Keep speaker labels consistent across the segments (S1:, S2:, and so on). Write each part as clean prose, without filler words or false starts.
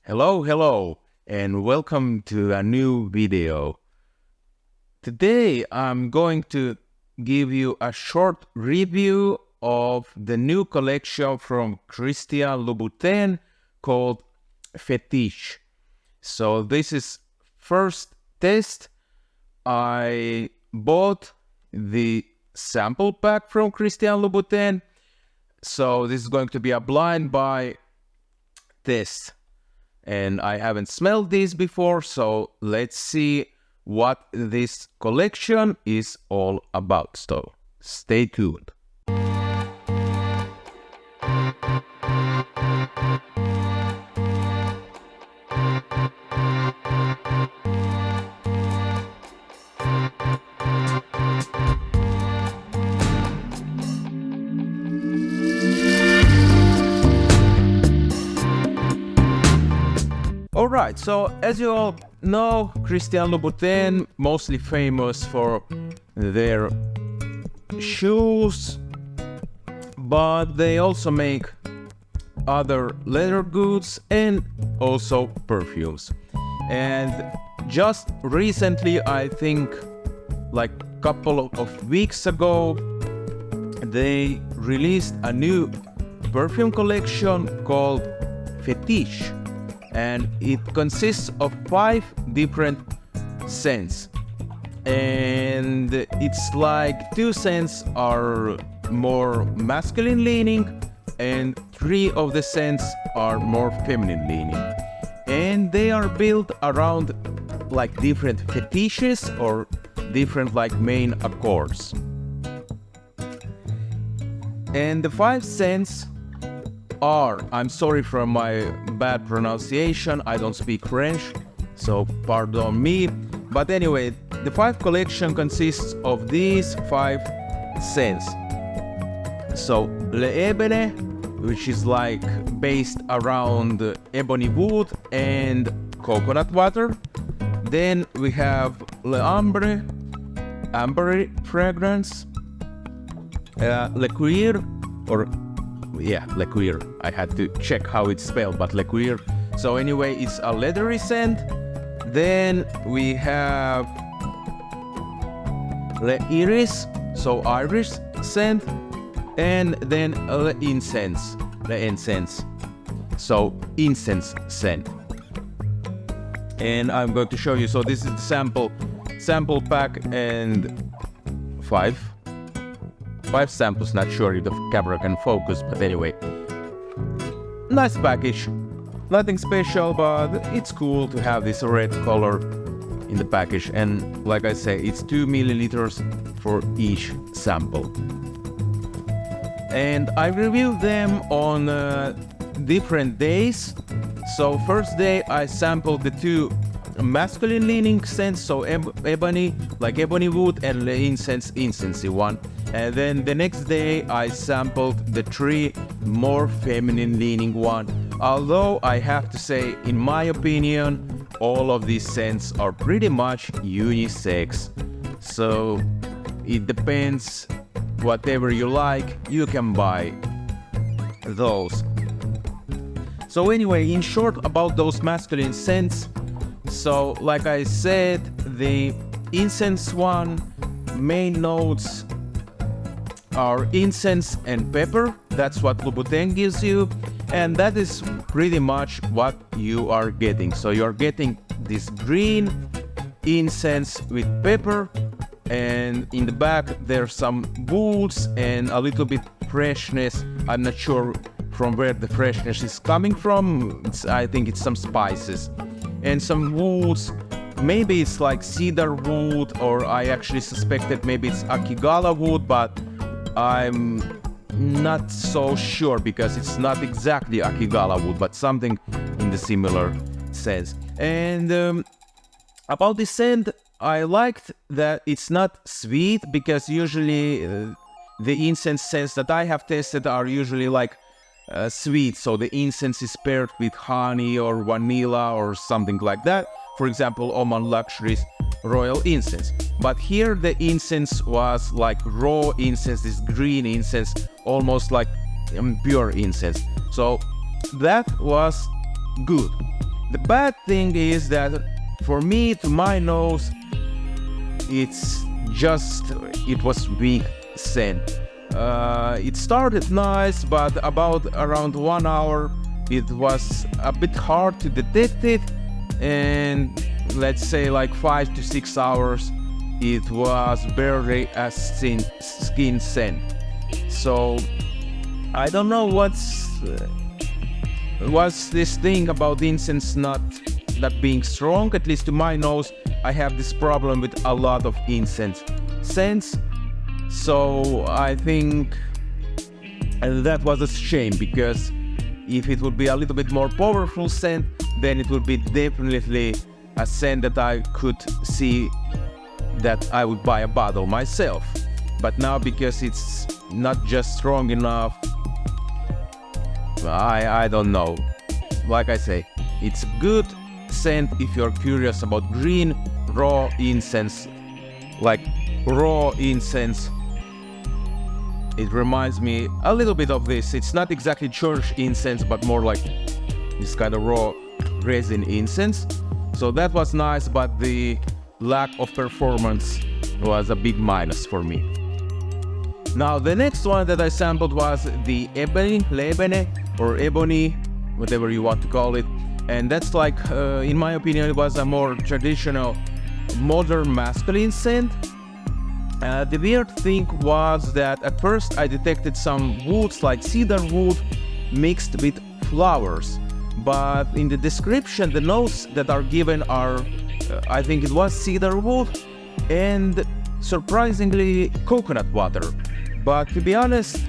S1: Hello, and welcome to a new video. Today I'm going to give you a short review of the new collection from Christian Louboutin called Fétiche. So this is first test. I bought the sample pack from Christian Louboutin. So this is going to be a blind buy test. And I haven't smelled these before, so let's see what this collection is all about. So stay tuned. Alright, so as you all know, Christian Louboutin, mostly famous for their shoes, but they also make other leather goods and also perfumes. And just recently, I think like a couple of weeks ago, they released a new perfume collection called Fétiche. And it consists of 5 different scents, and it's like 2 scents are more masculine leaning and 3 of the scents are more feminine leaning, and they are built around like different fetishes or different like main accords. And the 5 scents are, I'm sorry for my bad pronunciation, I don't speak French, so pardon me. But anyway, the 5 collection consists of these 5 scents. So, Le Ebony, which is like based around ebony wood and coconut water. Then we have Le Ambre, amber fragrance. Le Cuir, or Le Cuir. I had to check how it's spelled, but Le Cuir. So anyway, it's a leathery scent. Then we have Le Iris, so iris scent, and then Le Incense, so incense scent. And I'm going to show you. So this is the sample pack, and 5 samples. Not sure if the camera can focus, but anyway, nice package, nothing special, but it's cool to have this red color in the package. And like I say, it's 2 milliliters for each sample, and I reviewed them on different days. So first day I sampled the 2 masculine leaning scents, so ebony, like ebony wood, and the incensey one. And then the next day I sampled the 3 more feminine leaning one. Although I have to say, in my opinion, all of these scents are pretty much unisex. So it depends, whatever you like, you can buy those. So anyway, in short about those masculine scents, so like I said, the incense one, main notes are incense and pepper. That's what Louboutin gives you, and that is pretty much what you are getting. So you're getting this green incense with pepper, and in the back there's some woods and a little bit freshness. I'm not sure from where the freshness is coming from. I think it's some spices and some woods. Maybe it's like cedar wood, or I actually suspected maybe it's akigala wood, but I'm not so sure because it's not exactly akigala wood, but something in the similar sense. And about this scent, I liked that it's not sweet, because usually the incense scents that I have tested are usually like sweet. So the incense is paired with honey or vanilla or something like that. For example, Oman Luxury's royal incense. But here the incense was like raw incense, this green incense, almost like pure incense. So that was good. The bad thing is that for me, to my nose, it was weak scent. It started nice, but around 1 hour it was a bit hard to detect it, and let's say like 5 to 6 hours it was barely a skin scent. So I don't know what's this thing about incense not being strong. At least to my nose, I have this problem with a lot of incense scents. So I think that was a shame, because if it would be a little bit more powerful scent, then it would be definitely a scent that I could see that I would buy a bottle myself. But now, because it's not just strong enough, I don't know. Like I say, it's a good scent if you're curious about green raw incense, like raw incense. It reminds me a little bit of this. It's not exactly church incense, but more like this kind of raw resin incense. So that was nice, but the lack of performance was a big minus for me. Now the next one that I sampled was the ebony, or ebony, whatever you want to call it. And that's like, in my opinion, it was a more traditional, modern masculine scent. The weird thing was that at first I detected some woods, like cedar wood mixed with flowers, but in the description the notes that are given are, I think it was cedar wood and surprisingly coconut water. But to be honest,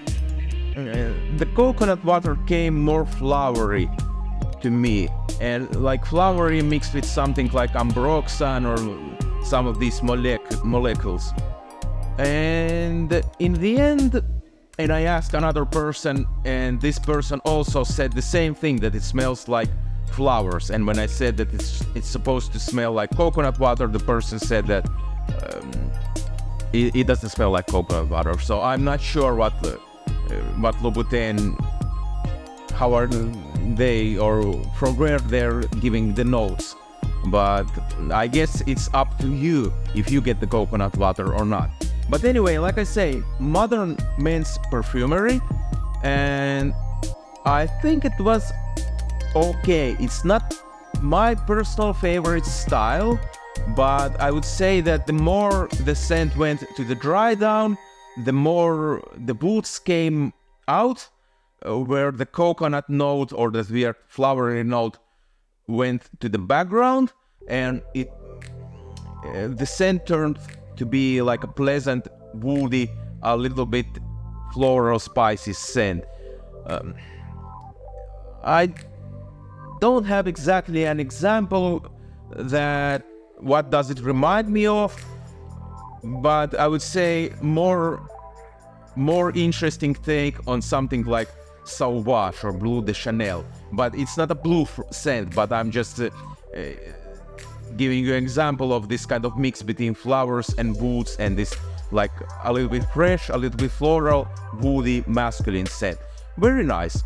S1: the coconut water came more flowery to me, and like flowery mixed with something like ambroxan or some of these molecules. And in the end, and I asked another person, and this person also said the same thing, that it smells like flowers. And when I said that it's supposed to smell like coconut water, the person said that it doesn't smell like coconut water. So I'm not sure what Louboutin, how are they, or from where they're giving the notes. But I guess it's up to you if you get the coconut water or not. But anyway, like I say, modern men's perfumery, and I think it was okay. It's not my personal favorite style, but I would say that the more the scent went to the dry down, the more the boots came out, where the coconut note or the weird flowery note went to the background, and the scent turned to be like a pleasant, woody, a little bit floral, spicy scent. I don't have exactly an example that what does it remind me of, but I would say more interesting take on something like Sauvage or Bleu de Chanel. But it's not a blue scent, but I'm just giving you an example of this kind of mix between flowers and woods, and this like a little bit fresh, a little bit floral, woody, masculine scent. Very nice.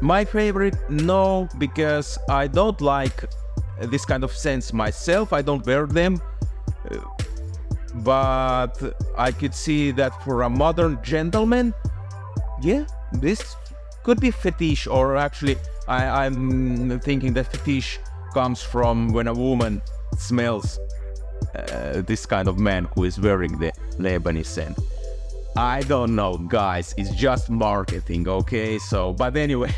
S1: My favorite, no, because I don't like this kind of scents myself. I don't wear them, but I could see that for a modern gentleman, yeah, this could be fetish, or actually I'm thinking that fetish comes from when a woman smells this kind of man who is wearing the ebony scent. I don't know, guys, it's just marketing, okay? So, but anyway,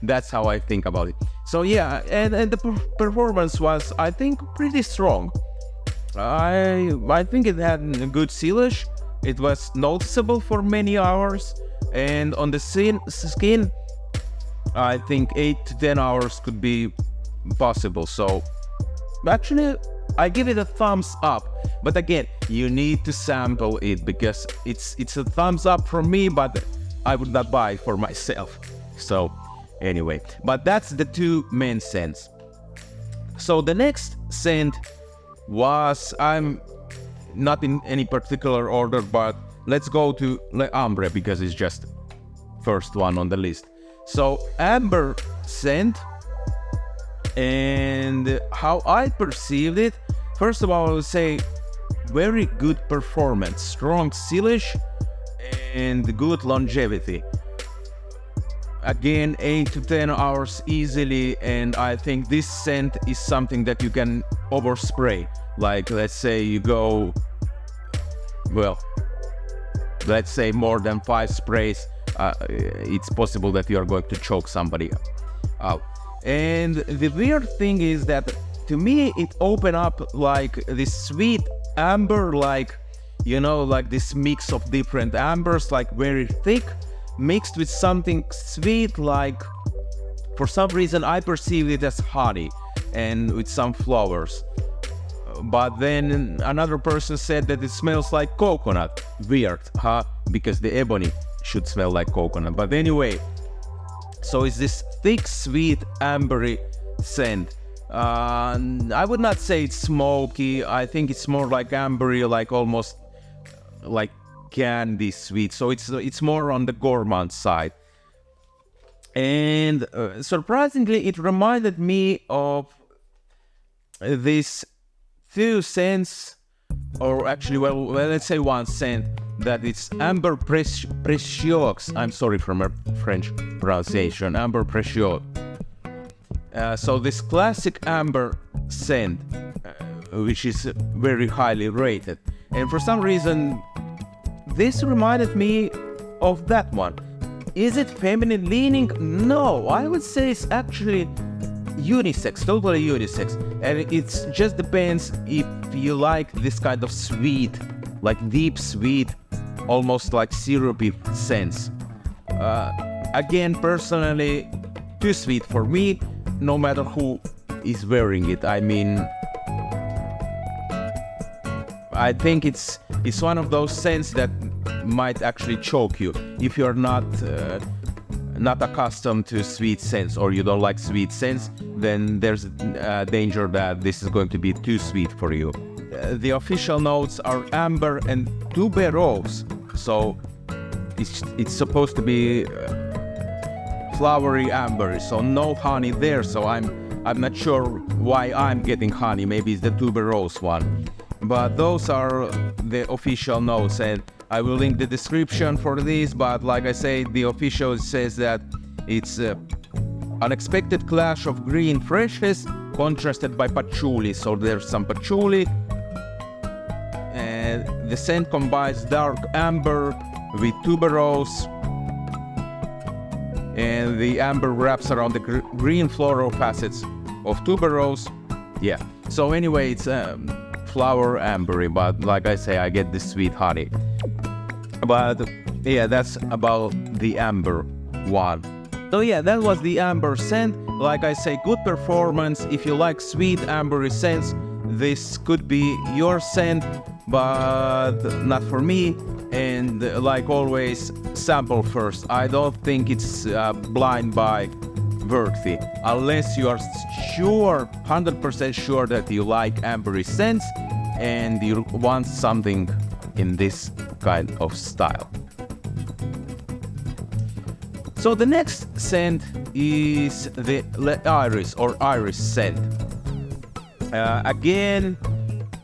S1: that's how I think about it. So yeah, and the performance was, I think, pretty strong. I think it had a good sealage. It was noticeable for many hours, and on the skin, I think 8 to 10 hours could be possible. So actually, I give it a thumbs up. But again, you need to sample it, because it's a thumbs up from me, but I would not buy it for myself. So anyway, but that's the two main scents. So the next scent was, I'm not in any particular order, but let's go to Le Ambre, because it's just first one on the list. So amber scent, And how I perceived it, first of all, I would say very good performance, strong sealish, and good longevity. Again, 8 to 10 hours easily, and I think this scent is something that you can overspray. Like, let's say you go, well, let's say more than 5 sprays, it's possible that you are going to choke somebody out. And the weird thing is that to me it opened up like this sweet amber, like, you know, like this mix of different ambers, like very thick, mixed with something sweet, like for some reason I perceived it as honey and with some flowers. But then another person said that it smells like coconut. Weird, huh? Because the ebony should smell like coconut. But anyway, so it's this thick, sweet, ambery scent. I would not say it's smoky. I think it's more like ambery, like almost like candy sweet. So it's more on the gourmand side. And surprisingly, it reminded me of this 2 scents, or actually, well, let's say 1 scent, that it's amber précieux. I'm sorry for my French pronunciation. Amber précieux. So this classic amber scent, which is very highly rated, and for some reason this reminded me of that one. Is it feminine leaning? No, I would say it's actually unisex, totally unisex, and it just depends if you like this kind of sweet, like deep sweet, almost like syrupy scents. Again, personally, too sweet for me, no matter who is wearing it. I mean, I think it's one of those scents that might actually choke you if you're not accustomed to sweet scents, or you don't like sweet scents. Then there's a danger that this is going to be too sweet for you. The official notes are amber and tuberose, so it's supposed to be flowery amber, so no honey there. So I'm not sure why I'm getting honey. Maybe it's the tuberose one. But those are the official notes, and I will link the description for this. But like I say, the official says that it's unexpected clash of green freshness contrasted by patchouli. So there's some patchouli, and the scent combines dark amber with tuberose, and the amber wraps around the green floral facets of tuberose. Yeah, so anyway, it's flower ambery, but like I say, I get this sweet honey. But yeah, that's about the amber one. So yeah, that was the amber scent. Like I say, good performance. If you like sweet ambery scents, this could be your scent, but not for me. And like always, sample first. I don't think it's blind buy worthy, unless you are sure, 100% sure that you like ambery scents and you want something in this kind of style. So the next scent is the iris or iris scent. Again,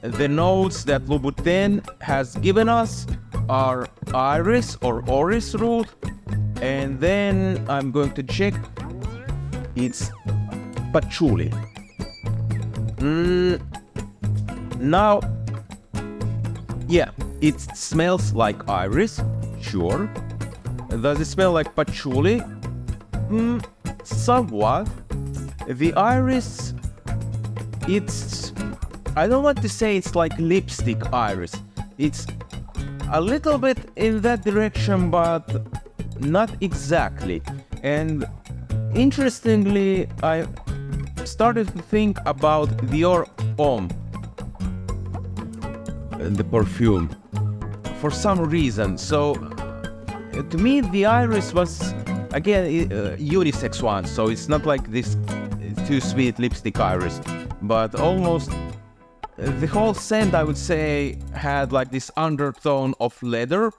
S1: the notes that Louboutin has given us are iris or orris root, and then I'm going to check, it's patchouli. Now, yeah, it smells like iris, sure. Does it smell like patchouli? Somewhat. The iris, it's, I don't want to say it's like lipstick iris. It's a little bit in that direction, but not exactly. And interestingly, I started to think about Dior Homme, the perfume, for some reason. So to me, the iris was, again, unisex one, so it's not like this too sweet lipstick iris, but almost the whole scent, I would say, had like this undertone of leather.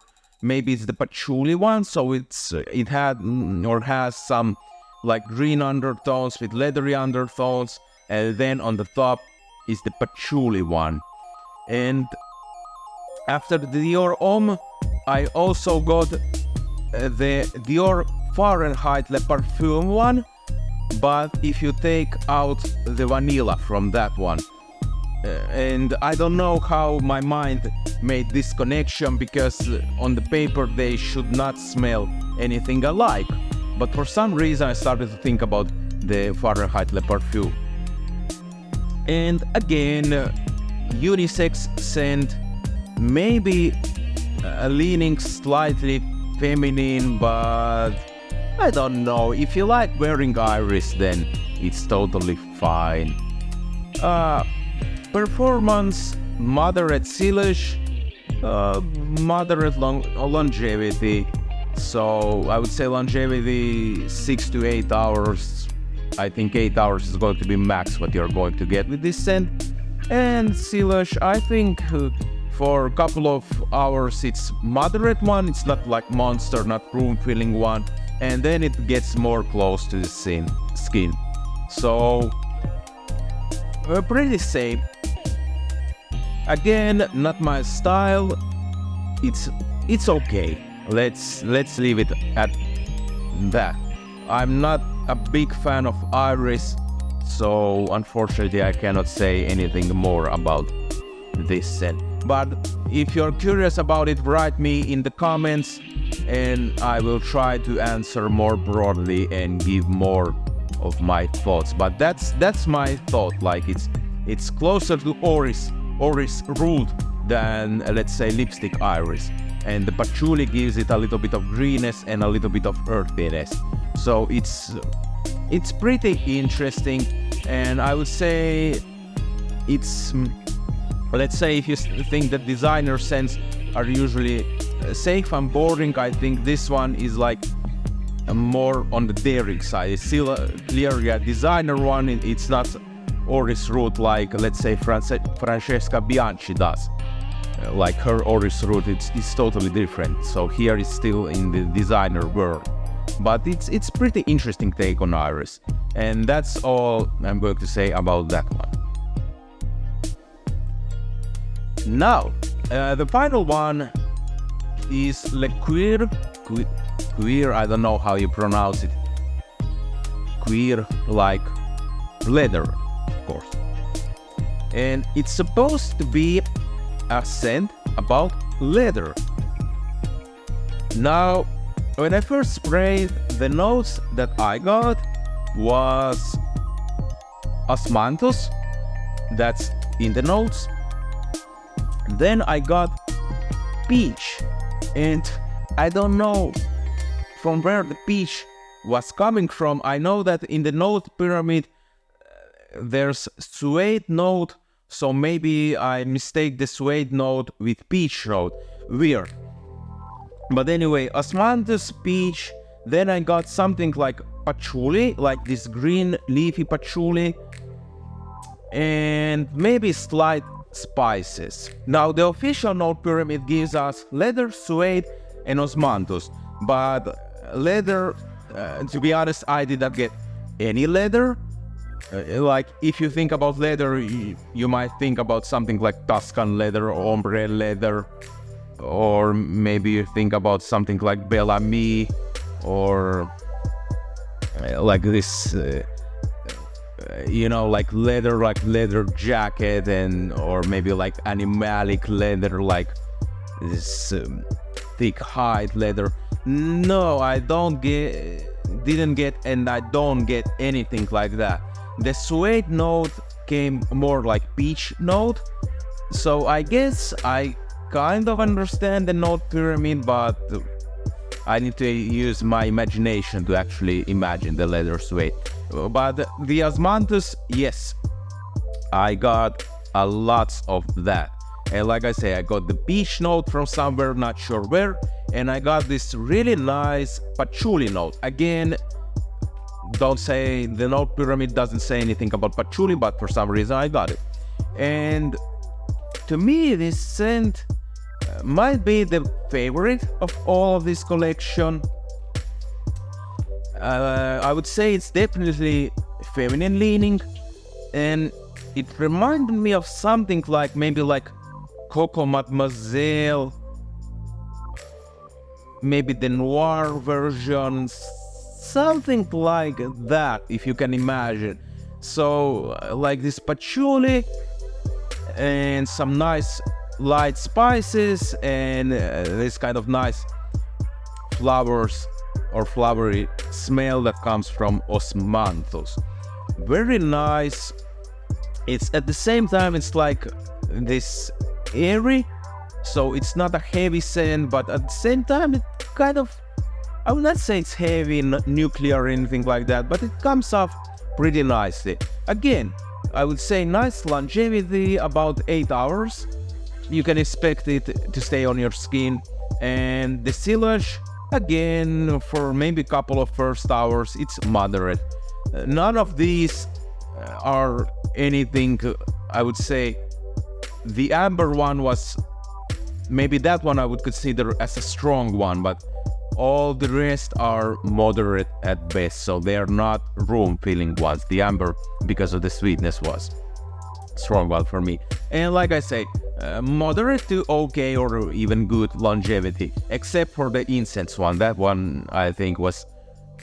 S1: Maybe it's the patchouli one, so it had or has some like green undertones with leathery undertones, and then on the top is the patchouli one. And after the Dior Homme, I also got the Dior Fahrenheit Le Perfume one, but if you take out the vanilla from that one. And I don't know how my mind made this connection, because on the paper they should not smell anything alike. But for some reason I started to think about the Fahrenheit Le Perfume. And again, unisex scent, maybe leaning slightly feminine, but I don't know. If you like wearing iris, then it's totally fine. Performance, moderate sillage, moderate longevity. So I would say longevity 6 to 8 hours. I think 8 hours is going to be max what you're going to get with this scent. And sillage, I think for a couple of hours it's moderate one. It's not like monster, not room filling one. And then it gets more close to the skin. So pretty safe. Again, not my style. It's okay. Let's leave it at that. I'm not a big fan of iris, so unfortunately I cannot say anything more about this scent. But if you're curious about it, write me in the comments and I will try to answer more broadly and give more of my thoughts. But that's my thought. Like it's closer to Oris root than, let's say, lipstick iris, and the patchouli gives it a little bit of greenness and a little bit of earthiness. So it's pretty interesting, and I would say it's, let's say, if you think that designer scents are usually safe and boring, I think this one is like more on the daring side. It's still clearly a designer one. It's not Oris root like, let's say, Francesca Bianchi does. Like her Oris root, it's totally different. So here it's still in the designer world. But it's pretty interesting take on iris. And that's all I'm going to say about that one. Now, the final one is Le Cuir. Cuir, I don't know how you pronounce it. Cuir, like leather, of course. And it's supposed to be a scent about leather. Now, when I first sprayed, the notes that I got was osmanthus, that's in the notes. Then I got peach, and I don't know from where the peach was coming from. I know that in the note pyramid there's suede note, so maybe I mistake the suede note with peach note. Weird. But anyway, osmanthus, peach. Then I got something like patchouli, like this green leafy patchouli, and maybe slight spices. Now the official note pyramid gives us leather, suede, and osmanthus, but leather, to be honest, I did not get any leather. Like, if you think about leather, you might think about something like Tuscan leather or ombre leather, or maybe you think about something like Bellamy, or like this, like leather jacket, and or maybe like animalic leather, like this thick hide leather. No, I didn't get, and I don't get anything like that. The suede note came more like peach note, so I guess I kind of understand the note pyramid, but I need to use my imagination to actually imagine the leather suede. But the osmanthus, yes, I got a lot of that. And like I say, I got the peach note from somewhere, not sure where, and I got this really nice patchouli note. Again, don't say, the note pyramid doesn't say anything about patchouli, but for some reason I got it. And to me, this scent might be the favorite of all of this collection. I would say it's definitely feminine leaning, and it reminded me of something like maybe like Coco Mademoiselle, maybe the noir version, something like that, if you can imagine. So like this patchouli and some nice light spices and this kind of nice flowers or flowery smell that comes from osmanthus. Very nice. It's at the same time, it's like this airy, so it's not a heavy scent, but at the same time it kind of, I would not say it's heavy, nuclear or anything like that, but it comes off pretty nicely. Again, I would say nice longevity, about 8 hours. You can expect it to stay on your skin, and the silage, again, for maybe a couple of first hours, it's moderate. None of these are anything, I would say. The amber one was, maybe that one I would consider as a strong one, but all the rest are moderate at best, so they are not room-filling ones. The amber, because of the sweetness, was strong one for me. And like I say, moderate to okay or even good longevity, except for the incense one. That one I think was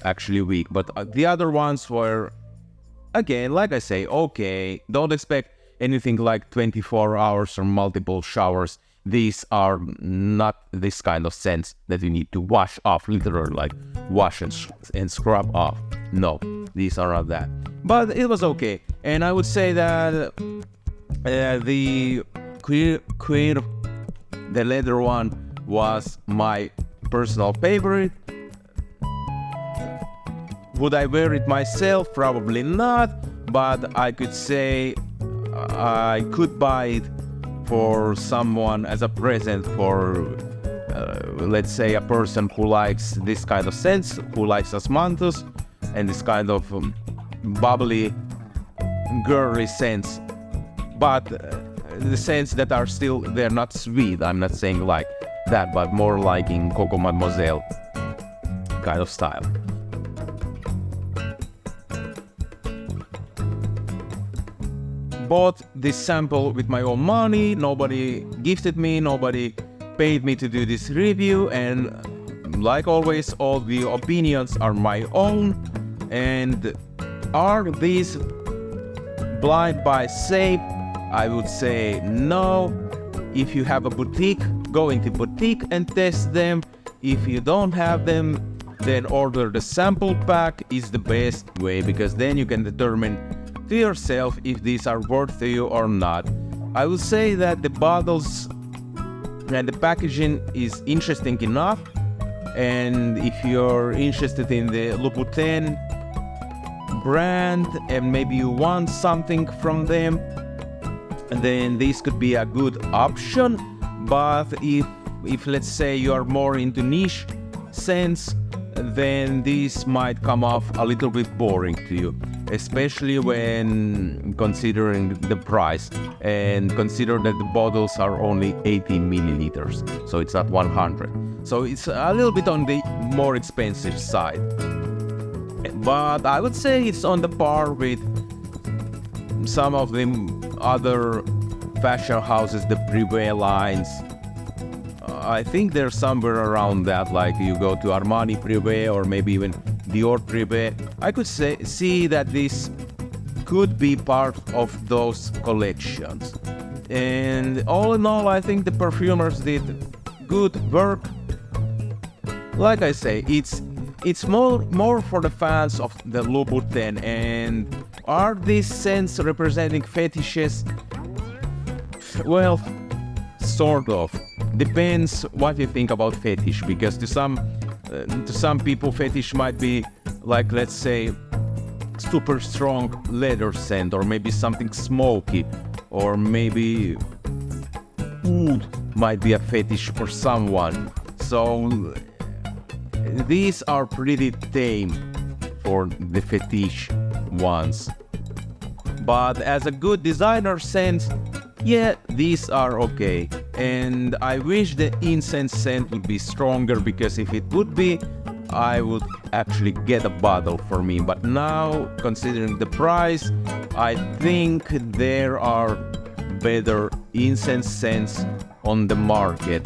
S1: actually weak, but the other ones were, again, like I say, okay. Don't expect anything like 24 hours or multiple showers. These are not this kind of scents that you need to wash off, literally like wash and scrub off. No, these are not that. But it was okay. And I would say that the Cuir, the leather one, was my personal favorite. Would I wear it myself? Probably not, but I could say I could buy it for someone as a present for, let's say, a person who likes this kind of scents, who likes osmanthus and this kind of bubbly, girly scents, but the scents that are still, they're not sweet. I'm not saying like that, but more like in Coco Mademoiselle kind of style. Bought this sample with my own money. Nobody gifted me, nobody paid me to do this review, and like always, all the opinions are my own. And are these blind buy safe? I would say no. If you have a boutique, go into boutique and test them. If you don't have them, then order the sample pack is the best way, because then you can determine to yourself if these are worth to you or not. I would say that the bottles and the packaging is interesting enough, and if you're interested in the Louboutin brand and maybe you want something from them, then this could be a good option. But if let's say you are more into niche scents, then this might come off a little bit boring to you, especially when considering the price, and consider that the bottles are only 80 milliliters, so it's not 100. So it's a little bit on the more expensive side. But I would say it's on the par with some of the other fashion houses, the Privé lines. I think they're somewhere around that, like you go to Armani Privé or maybe even Dior Privé. I could see that this could be part of those collections. And all in all, I think the perfumers did good work. Like I say, it's more for the fans of the Louboutin. And are these scents representing fetishes? Well, sort of. Depends what you think about fetish, because to some people fetish might be like, let's say, super strong leather scent, or maybe something smoky, or maybe food might be a fetish for someone. So these are pretty tame for the fetish ones. But as a good designer scent, yeah, these are okay. And I wish the incense scent would be stronger, because if it would be, I would actually get a bottle for me. But now, considering the price, I think there are better incense scents on the market.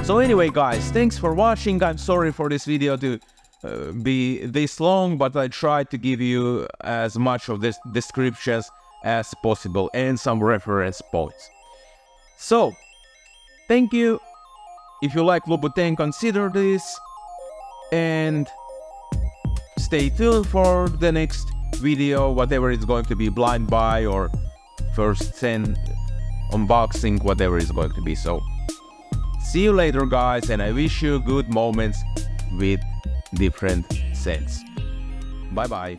S1: So anyway, guys, thanks for watching. I'm sorry for this video to be this long, but I tried to give you as much of this descriptions as possible and some reference points. So, thank you. If you like Louboutin, consider this, and stay tuned for the next video, whatever it's going to be, blind buy or first 10 unboxing, whatever it's going to be. So, see you later, guys, and I wish you good moments with different scents. Bye bye.